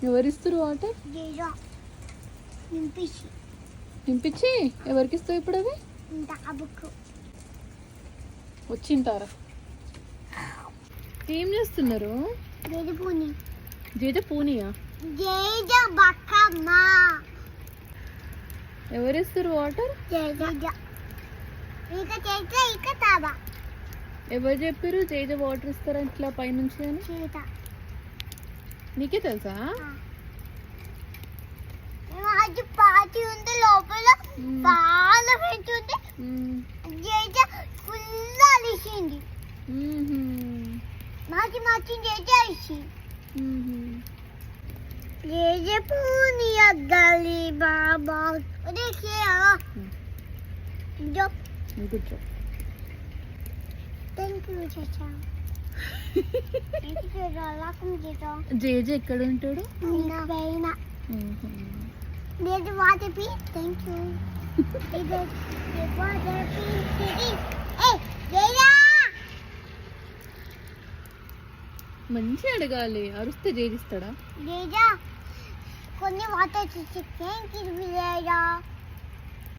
ఎవరిస్తారు వాటర్? నింపించి ఎవరికి ఇస్తావు ఇప్పుడు అవి? వచ్చింటారా? ఏం చేస్తున్నారు? జేజ పూనియా? ఎవరిస్తారు వాటర్? ఎవరు చెప్పారు జేజ వాటర్ ఇస్తారు ఇట్లా పైనుంచి అని? నీకే తెలుసా? పాటి ఉంది లోపల చాలా పెంచుంది. జేజ ఫుల్ అలిసింది. మార్చి చేసి జేజ పూని అద్దాలి బాబా. Good job. థ్యాంక్ యూ చాచా. జేజ ఎక్కడ ఉంటాడు? వాటర్ పీ. Thank you. మంచి అడగాలి, అరుస్తే జేజిస్తాడా? కొన్ని వాటర్ థ్యాంక్ యూ.